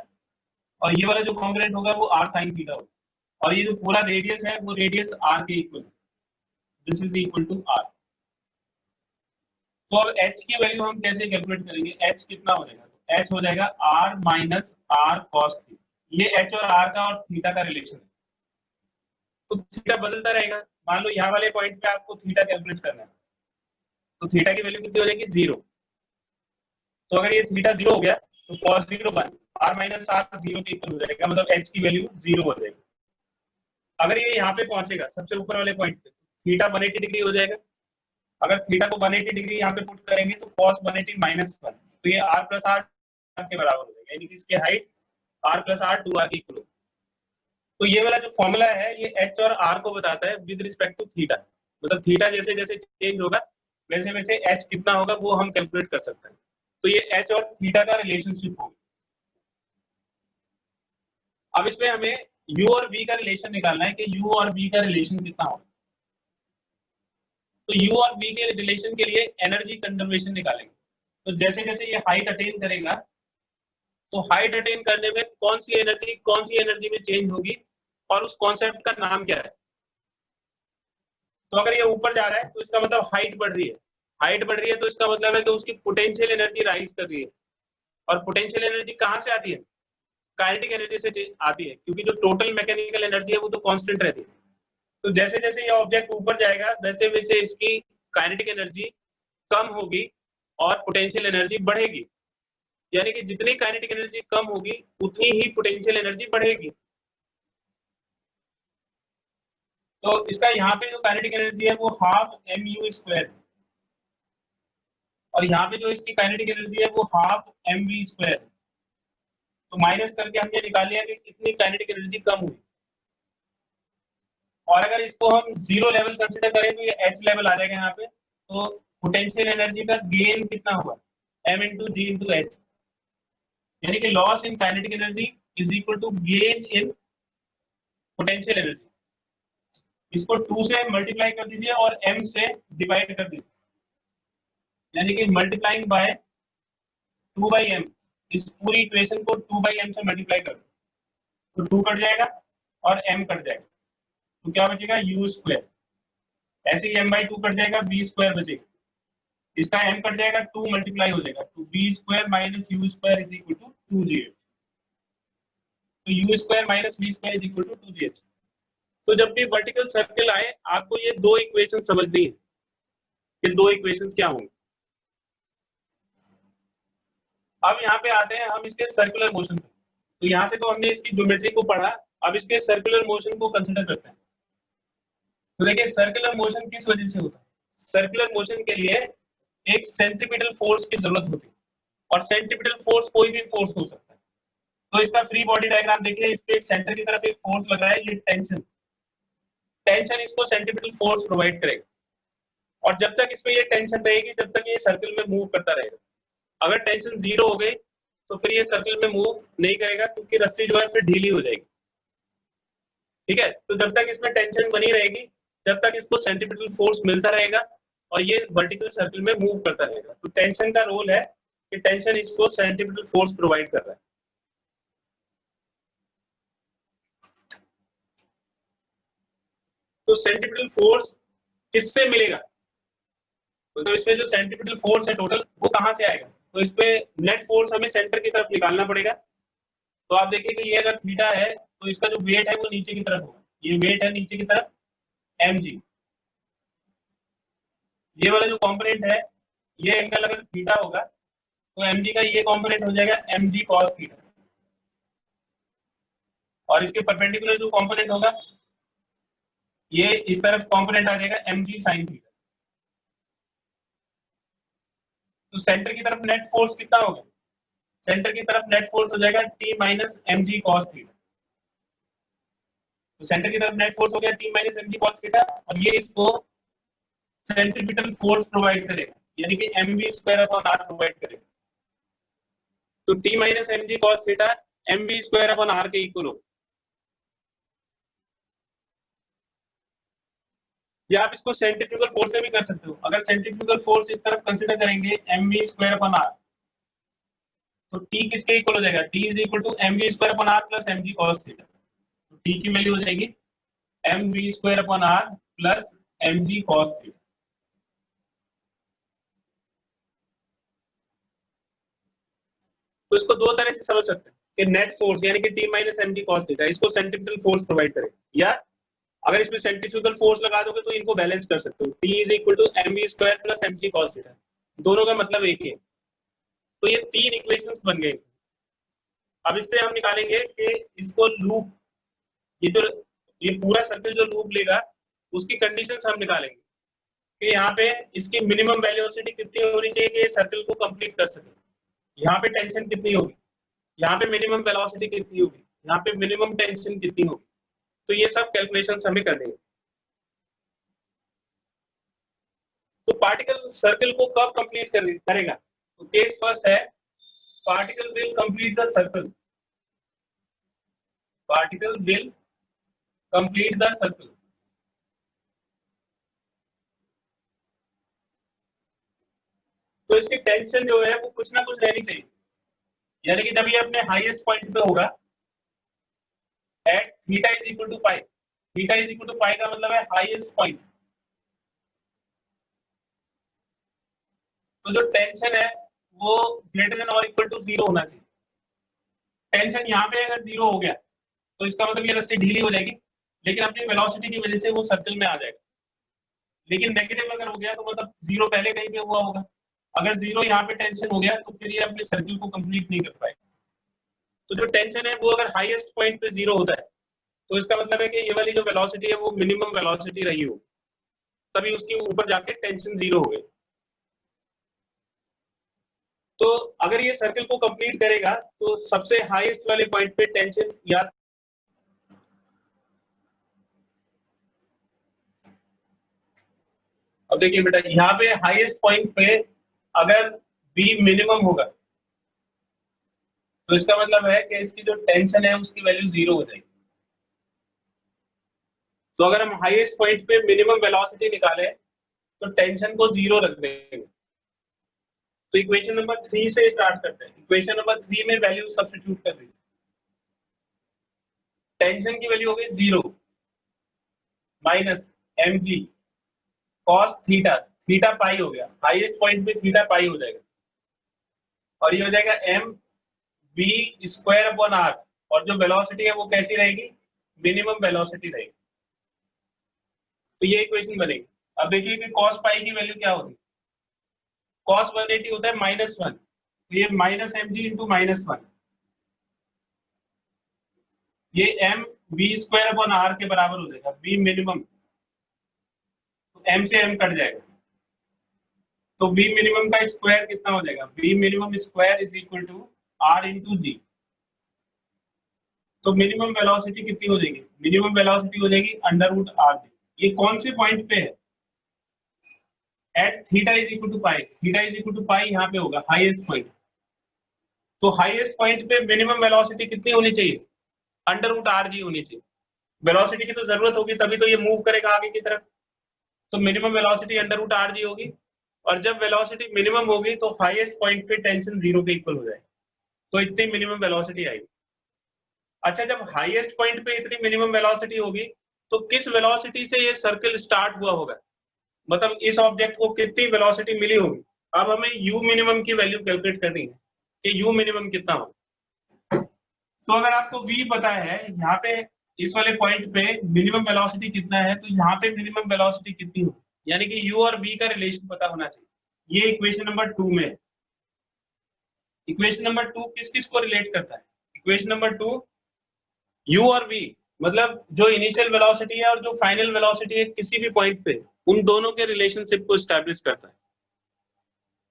और ये वाला जो कंपोनेंट होगा वो r sin थीटा होगा और ये जो पूरा रेडियस है वो रेडियस r के equal, this is equal to r। तो अब h की वैल्यू हम कैसे कैलकुलेट करेंगे, h कितना हो जाएगा, तो h हो जाएगा r minus r cos theta. ये h और r का और थीटा का रिलेशन है, तो थीटा बदलता रहेगा। मान लो यहाँ वाले पॉइंट पे आपको थीटा कैलकुलेट करना है, तो थीटा की वैल्यू कितनी हो जाएगी, 0। तो अगर ये थीटा 0 हो गया तो cos 0 1, r माइनस r 0 के इक्वल हो जाएगा, मतलब h की वैल्यू 0 हो जाएगी। अगर ये यहाँ पे पहुंचेगा सबसे ऊपर वाले पॉइंट पे, थीटा 180 डिग्री हो जाएगा। अगर थीटा को 180 डिग्री यहाँ पे पुट करेंगे तो cos 180 माइनस 1, तो ये r प्लस r के बराबर हो जाएगा, यानी कि इसकी height r plus r 2r की इक्वल। तो ये वाला जो फॉर्मूला है ये h और r को बताता है विद रिस्पेक्ट टू थीटा, मतलब थीटा जैसे जैसे चेंज होगा वैसे वैसे h कितना होगा वो हम कैलकुलेट कर सकते हैं। तो ये h और थीटा का रिलेशनशिप होगा। अब इसमें हमें u और v का रिलेशन निकालना है कि u और v का रिलेशन कितना होगा। तो u और v के रिलेशन के लिए एनर्जी कंजर्वेशन निकालेंगे। तो जैसे जैसे ये हाइट अटेन करेगा तो हाइट अटेन करने में कौन सी एनर्जी में चेंज होगी और उस कॉन्सेप्ट का नाम क्या है। तो अगर ये ऊपर जा रहा है तो इसका मतलब हाइट बढ़ रही है, हाइट बढ़ रही है तो इसका मतलब है कि उसकी पोटेंशियल एनर्जी राइज कर रही है। और पोटेंशियल एनर्जी कहाँ से आती है, काइनेटिक एनर्जी से आती है, क्योंकि जो टोटल मैकेनिकल एनर्जी है वो तो कांस्टेंट रहती है। तो जैसे जैसे ये ऑब्जेक्ट ऊपर जाएगा वैसे वैसे इसकी काइनेटिक एनर्जी कम होगी और पोटेंशियल एनर्जी बढ़ेगी, यानी कि जितनी काइनेटिक एनर्जी कम होगी उतनी ही पोटेंशियल एनर्जी बढ़ेगी। तो इसका यहाँ पे जो काइनेटिक एनर्जी है वो हाफ mu² है और यहाँ पे जो इसकी काइनेटिक एनर्जी है वो हाफ mv² है। तो माइनस करके हमने निकाल लिया कि कितनी काइनेटिक एनर्जी कम हुई। और अगर इसको हम 0 लेवल कंसीडर करें तो ये h लेवल आ जाएगा यहाँ पे। तो पोटेंशियल एनर्जी का गेन कितना होगा, m into g into h, यानी कि loss in kinetic energy is equal to gain in potential energy. इसको 2 से मल्टीप्लाई कर दीजिए और m से डिवाइड कर दीजिए, यानी कि मल्टीप्लाइंग बाय 2/m, इस पूरी इक्वेशन को 2/m से मल्टीप्लाई कर दो तो 2 कट जाएगा और m कट जाएगा, तो क्या बचेगा u²। ऐसे ही m/2 कट जाएगा, v² बचेगा, इसका m कट जाएगा, 2 मल्टीप्लाई हो जाएगा, तो v² minus u² is equal to 2gh। तो u² minus v² is equal to 2gh। तो जब भी वर्टिकल सर्कल आए आपको ये दो इक्वेशन समझनी है, ये दो इक्वेशंस क्या होंगे। अब यहाँ पे आते हैं हम इसके सर्कुलर मोशन पे। तो यहाँ से तो हमने इसकी ज्योमेट्री को पढ़ा, अब इसके सर्कुलर मोशन को कंसीडर करते हैं। तो देखिए सर्कुलर मोशन किस वजह से होता है, सर्कुलर मोशन के लिए एक सेंट्रीपिटल फोर्स की जरूरत होती है और सेंट्रीपिटल फोर्स कोई भी फोर्स हो सकता है। तो इसका फ्री बॉडी डायग्राम देखिए, इस पे एक सेंटर की तरफ एक फोर्स लग रहा है, ये टेंशन इसको सेंट्रीपिटल फोर्स प्रोवाइड करेगा और जब तक इसमें ये टेंशन रहेगी तब तक ये सर्कल में मूव करता रहेगा। अगर टेंशन 0 हो गई तो फिर ये सर्कल में मूव नहीं करेगा क्योंकि रस्सी जो है फिर ढीली हो जाएगी। ठीक है, तो जब तक इसमें टेंशन बनी रहेगी जब तक इसको सेंट्रीपिटल फोर्स मिलता रहेगा और ये वर्टिकल सर्कल में मूव करता रहेगा। तो टेंशन का रोल है कि टेंशन इसको सेंट्रीपिटल फोर्स प्रोवाइड कर रहा है। तो सेंट्रीपिटल फोर्स किससे मिलेगा, तो इसमें जो सेंट्रीपिटल फोर्स है टोटल वो कहां से आएगा, तो इस पे नेट फोर्स हमें सेंटर की तरफ निकालना पड़ेगा। तो आप देखिए कि ये अगर थीटा है तो इसका जो वेट है वो नीचे की तरफ होगा, ये वेट है नीचे की तरफ mg, ये वाला जो कंपोनेंट है ये एंगल अगर थीटा होगा तो mg का ये कंपोनेंट हो जाएगा mg cos थीटा, और इसके परपेंडिकुलर जो कंपोनेंट होगा ये इस तरफ कंपोनेंट आ जाएगा mg sin थीटा। तो सेंटर की तरफ नेट फोर्स कितना होगा? सेंटर की तरफ नेट फोर्स हो जाएगा t minus mg cos theta. तो सेंटर की तरफ नेट फोर्स हो गया t minus mg cos theta, और ये इसको सेंट्रीपिटल फोर्स प्रोवाइड करेगा, यानी कि mv square upon r provide करेगा। तो t minus mg cos theta mv square upon r के इक्वल हो, या आप इसको सेंट्रीफ्यूगल फोर्स से भी कर सकते हो। अगर सेंट्रीफ्यूगल फोर्स इस तरफ कंसीडर करेंगे mv स्क्वायर अपॉन r, तो t किसके इक्वल हो जाएगा? t is equal to mv square upon r plus mg cos theta. तो t की वैल्यू हो जाएगी mv square upon r plus mg cos theta. तो इसको दो तरह से समझ सकते हैं कि नेट फोर्स यानी कि t minus mg cos theta इसको सेंट्रीपिटल फोर्स प्रोवाइड करे, या अगर इसमें सेंट्रीफ्यूगल फोर्स लगा दोगे तो इनको बैलेंस कर सकते हो। t is equal to mv square plus mg cos theta, दोनों का मतलब एक ही है। तो ये तीन इक्वेशंस बन गए। अब इससे हम निकालेंगे कि इसको लूप, ये पूरा सर्कल जो लूप लेगा उसकी कंडीशंस हम निकालेंगे कि यहाँ पे इसकी मिनिमम वेलोसिटी कितनी होनी चाहिए कि सर्कल को कंप्लीट कर सके, यहाँ पे टेंशन कितनी होगी, यहाँ पे मिनिमम वेलोसिटी कितनी होगी, यहाँ पे मिनिमम टेंशन कितनी होगी। तो ये सब कैलकुलेशंस हमें करने हैं। तो पार्टिकल सर्कल को कब कंप्लीट करेगा? तो केस फर्स्ट है particle will complete the circle, particle will complete the circle. तो इसकी टेंशन जो है वो कुछ ना कुछ रहनी चाहिए, यानी कि जब ये अपने हाईएस्ट पॉइंट पे होगा at theta is equal to pi, theta is equal to pi का मतलब है हाईएस्ट पॉइंट। तो जो टेंशन है वो ग्रेटर देन और इक्वल टू 0 होना चाहिए। टेंशन यहाँ पे अगर 0 हो गया तो इसका मतलब ये रस्सी ढीली हो जाएगी, लेकिन अपनी वेलोसिटी की वजह से वो सर्कल में आ जाएगा। लेकिन नेगेटिव अगर हो गया तो मतलब 0 पहले कहीं पे हुआ होगा, अगर 0 यहाँ पे टेंशन हो गया तो फिर ये अपने सर्कल को कंप्लीट नहीं कर पाएगा। तो जो टेंशन है वो अगर हाईएस्ट पॉइंट पे 0 होता है तो इसका मतलब है कि ये वाली जो वेलोसिटी है वो मिनिमम वेलोसिटी रही हो, तभी उसके ऊपर जाके टेंशन 0 हो गई। तो अगर ये सर्कल को कंप्लीट करेगा तो सबसे हाईएस्ट वाले पॉइंट पे टेंशन या अब देखिए बेटा यहाँ पे हाईएस्ट पॉइंट पे अगर v मिनिमम होगा तो इसका मतलब है कि इसकी जो टेंशन है उसकी वैल्यू 0 हो जाएगी। तो अगर हम हाईएस्ट पॉइंट पे मिनिमम वेलोसिटी निकालें तो टेंशन को 0 रख देंगे। तो इक्वेशन नंबर 3 से स्टार्ट करते हैं। इक्वेशन नंबर 3 में वैल्यू सब्स्टिट्यूट कर दीजिए। टेंशन की वैल्यू हो गई 0 minus mg cos theta, theta pi हो गया, हाईएस्ट पॉइंट पे थीटा पाई हो जाएगा, और ये हो जाएगा m v square upon r, और जो वेलोसिटी है वो कैसी रहेगी? मिनिमम वेलोसिटी रहेगी। तो ये इक्वेशन बनेगी। अब देखिए कि cos पाई की वैल्यू क्या होती है? cos 180 होता है -1, तो ये माइनस mg इंटू -1, ये m v square upon r के बराबर हो जाएगा। v मिनिमम, तो m से m कट जाएगा, तो v मिनिमम का स्क्वायर कितना हो जाएगा? v minimum square is equal to r into g. तो मिनिमम वेलोसिटी कितनी हो जाएगी? मिनिमम वेलोसिटी हो जाएगी √r जी। ये कौन से पॉइंट पे है? At theta is equal to pi, theta is equal to pi यहाँ पे होगा हाईएस्ट पॉइंट। तो हाईएस्ट पॉइंट पे मिनिमम वेलोसिटी कितनी होनी चाहिए? √r जी होनी चाहिए। वेलोसिटी की तो जरूरत होगी तभी तो ये मूव करेगा आगे की तरफ। तो मिनिमम वेलोसिटी √r जी होगी, और जब वेलोसिटी मिनिमम होगी तो हाईएस्ट पॉइंट पे टेंशन 0 के इक्वल हो जाएगी। तो इतनी मिनिमम वेलोसिटी आएगी। अच्छा, जब हाईएस्ट पॉइंट पे इतनी मिनिमम वेलोसिटी होगी तो किस वेलोसिटी से ये सर्कल स्टार्ट हुआ होगा? मतलब इस ऑब्जेक्ट को कितनी वेलोसिटी मिली होगी? अब हमें u मिनिमम की वैल्यू कैलकुलेट करनी है कि u मिनिमम कितना हो। तो अगर आपको v पता है, यहाँ पे इस वाले पॉइंट पे मिनिमम वेलोसिटी कितना है, तो यहाँ पे मिनिमम वेलोसिटी कितनी हो, यानी कि u और v का रिलेशन पता होना चाहिए। ये इक्वेशन नंबर 2 में है। इक्वेशन नंबर 2 किस किस को रिलेट करता है? इक्वेशन नंबर 2 u और v, मतलब जो इनिशियल वेलोसिटी है और जो फाइनल वेलोसिटी है किसी भी पॉइंट पे, उन दोनों के रिलेशनशिप को एस्टैब्लिश करता है।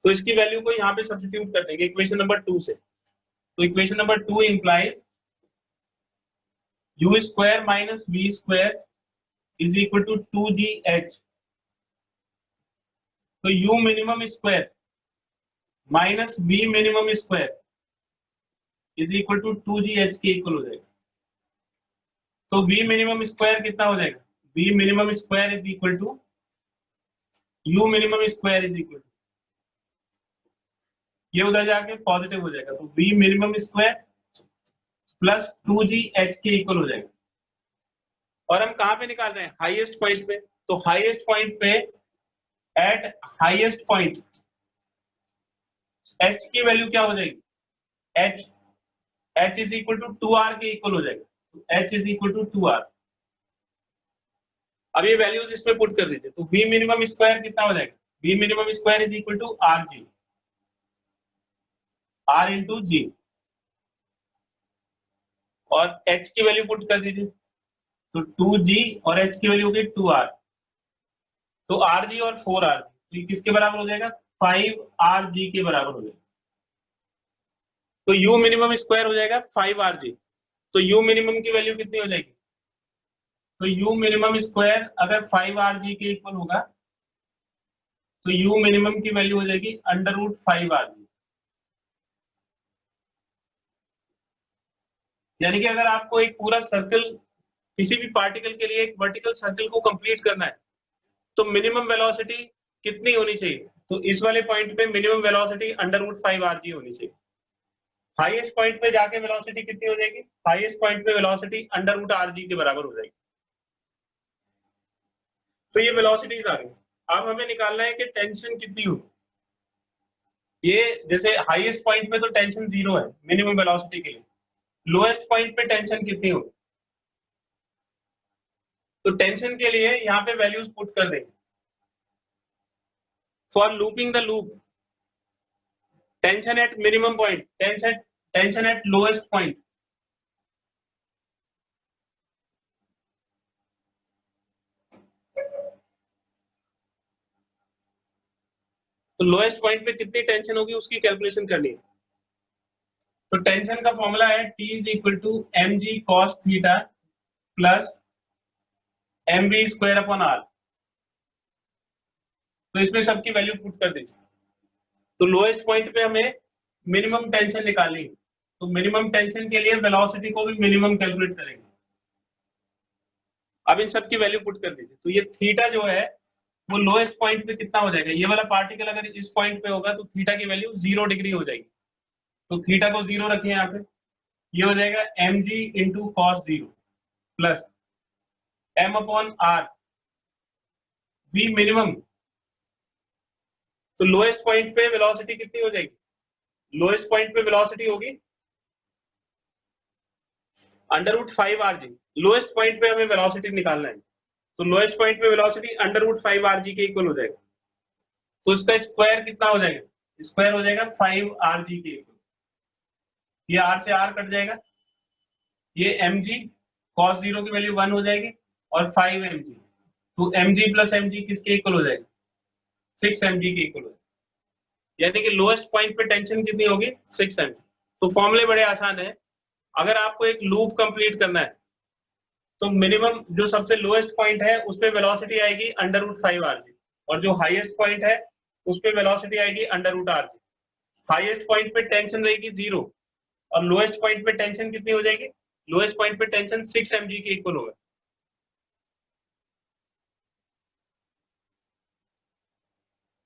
तो इसकी वैल्यू को यहाँ पे सब्स्टिट्यूट कर देंगे इक्वेशन नंबर 2 से। तो equation number 2 implies u square minus v square is equal to 2gh। तो u minimum square minus v minimum square is equal to 2gh के इक्वल हो जाएगा। तो v मिनिमम स्क्वायर कितना हो जाएगा? v minimum square is equal to u minimum square is equal to, ये उधर जाके पॉजिटिव हो जाएगा, तो v minimum square plus 2gh के इक्वल हो जाएगा। और हम कहां पे निकाल रहे हैं? हाईएस्ट पॉइंट पे। तो हाईएस्ट पॉइंट पे, एट हाईएस्ट पॉइंट h की वैल्यू क्या हो जाएगी? h is equal to 2r के इक्वल हो जाएगा। तो h is equal to 2r। अब ये वैल्यूज इसमें पुट कर दीजिए, तो v मिनिमम स्क्वायर कितना हो जाएगा? v minimum square is equal to rg, r into g, और h की वैल्यू पुट कर दीजिए, तो 2g और h की वैल्यू हो गई 2r, तो rg और 4rg, तो ये किसके बराबर हो जाएगा? 5rg के बराबर हो जाएगा। तो u मिनिमम स्क्वायर हो जाएगा 5rg। तो u मिनिमम की वैल्यू कितनी हो जाएगी? तो u मिनिमम स्क्वायर अगर 5rg के इक्वल होगा, तो u मिनिमम की वैल्यू हो जाएगी अंडर रूट 5rg। यानी कि अगर आपको एक पूरा सर्कल, किसी भी पार्टिकल के लिए एक वर्टिकल सर्कल को कंप्लीट करना है, तो मिनिमम वेलोसिटी कितनी होनी चाहिए? तो इस वाले पॉइंट पे minimum velocity under root 5rg होनी चाहिए। हाईएस्ट पॉइंट पे जाके वेलोसिटी कितनी हो जाएगी? हाईएस्ट पॉइंट पे वेलोसिटी अंडर रूट rg के बराबर हो जाएगी। तो ये वेलोसिटीज आ गई। अब हमें निकालना है कि टेंशन कितनी हो। ये जैसे हाईएस्ट पॉइंट पे तो टेंशन 0 है मिनिमम वेलोसिटी के लिए, लोएस्ट पॉइंट पे टेंशन कितनी हो? तो टेंशन के लिए यहाँ पे वैल्यूज पुट कर देंगे। For looping the loop, tension at minimum point, tension eight lowest point, तो लोएस्ट पॉइंट पे कितनी टेंशन होगी उसकी कैलकुलेशन करनी है। तो टेंशन का फॉर्मूला है T is equal to mg cos theta plus mv square upon r। तो इसमें सबकी वैल्यू पुट कर दीजिए। तो लोएस्ट पॉइंट पे हमें मिनिमम टेंशन निकालनी है, तो मिनिमम टेंशन के लिए वेलोसिटी को भी मिनिमम कैलकुलेट करेंगे। अब इन सबकी वैल्यू पुट कर दीजिए। तो ये थीटा जो है वो लोएस्ट पॉइंट पे कितना हो जाएगा? ये वाला पार्टिकल अगर इस पॉइंट पे होगा तो थीटा की वैल्यू 0 डिग्री हो जाएगी। तो थीटा को 0 रखें यहाँ पे, ये हो जाएगा mg into cos 0 plus m upon r v minimum. तो लोएस्ट पॉइंट पे वेलोसिटी कितनी हो जाएगी? लोएस्ट पॉइंट पे वेलोसिटी होगी under root 5rg। Lowest point पे हमें वेलोसिटी निकालना है, तो लोएस्ट पॉइंट पे वेलोसिटी अंडर रूट 5rg के इक्वल हो जाएगा। तो इसका स्क्वायर कितना हो जाएगा? स्क्वायर हो जाएगा 5rg के इक्वल। ये r से r कट जाएगा, ये mg cos 0 की वैल्यू 1 हो जाएगी और 5mg, तो mg प्लस mg किसके इक्वल हो जाएगा? 6mg के इक्वल हो जाएगा। यानी कि लोएस्ट पॉइंट पे टेंशन कितनी होगी? 6mg। तो फॉर्मूले बड़े आसान है। अगर आपको एक लूप कंप्लीट करना है तो मिनिमम जो सबसे लोएस्ट पॉइंट है उस पे वेलोसिटी आएगी अंडर रूट 5rg, और जो हाईएस्ट पॉइंट है उस पे वेलोसिटी आएगी under root rg। Highest point पे टेंशन रहेगी 0 और लोएस्ट पॉइंट पे टेंशन कितनी हो जाएगी? लोएस्ट पॉइंट पे टेंशन 6mg के इक्वल होगा।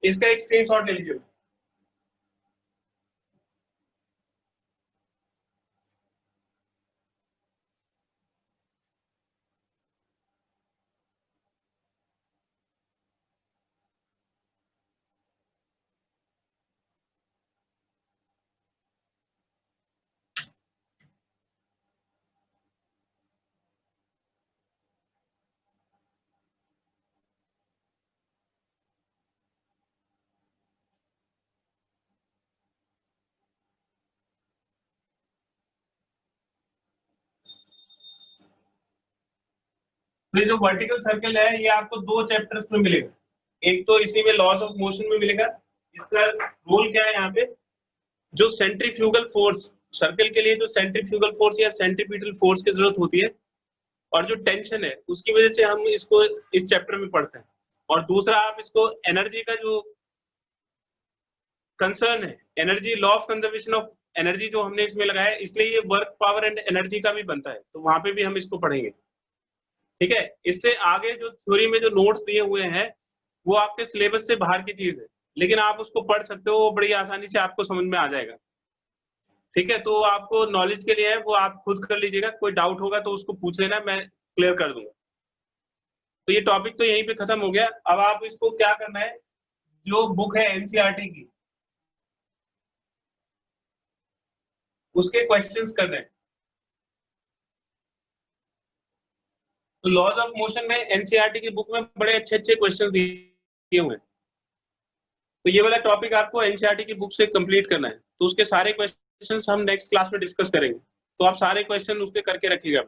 इसका एक स्क्रीनशॉट ले लीजिए। तो ये जो वर्टिकल सर्कल है ये आपको 2 चैप्टर्स में मिलेगा। एक तो इसी में लॉस ऑफ मोशन में मिलेगा। इसका रोल क्या है यहाँ पे, जो सेंट्रीफ्यूगल फोर्स, सर्कल के लिए जो सेंट्रीफ्यूगल फोर्स या सेंट्रीपिटल फोर्स की जरूरत होती है और जो टेंशन है उसकी वजह से हम इसको इस चैप्टर में पढ़ते हैं। और दूसरा आप इसको एनर्जी का जो कंसर्न है, energy law of conservation of energy जो हमने इसमें लगाया है, इसलिए ये वर्क पावर एंड एनर्जी का भी बनता है, तो वहां पे भी हम इसको पढ़ेंगे। ठीक है, इससे आगे जो थ्योरी में जो नोट्स दिए हुए हैं वो आपके सिलेबस से बाहर की चीज है, लेकिन आप उसको पढ़ सकते हो, वो बड़ी आसानी से आपको समझ में आ जाएगा। ठीक है, तो आपको नॉलेज के लिए है, वो आप खुद कर लीजिएगा, कोई डाउट होगा तो उसको पूछ लेना, मैं क्लियर कर दूंगा। तो ये टॉपिक तो यहीं पे खत्म हो गया। अब आप इसको क्या करना है, जो बुक है एनसीईआरटी की उसके क्वेश्चंस करने हैं। तो लॉज ऑफ मोशन में एनसीईआरटी की बुक में बड़े अच्छे अच्छे क्वेश्चंस दिए हुए हैं, तो ये वाला टॉपिक आपको एनसीईआरटी की बुक से कंप्लीट करना है। तो उसके सारे क्वेश्चंस हम नेक्स्ट क्लास में डिस्कस करेंगे, तो आप सारे क्वेश्चन उसके करके रखिएगा।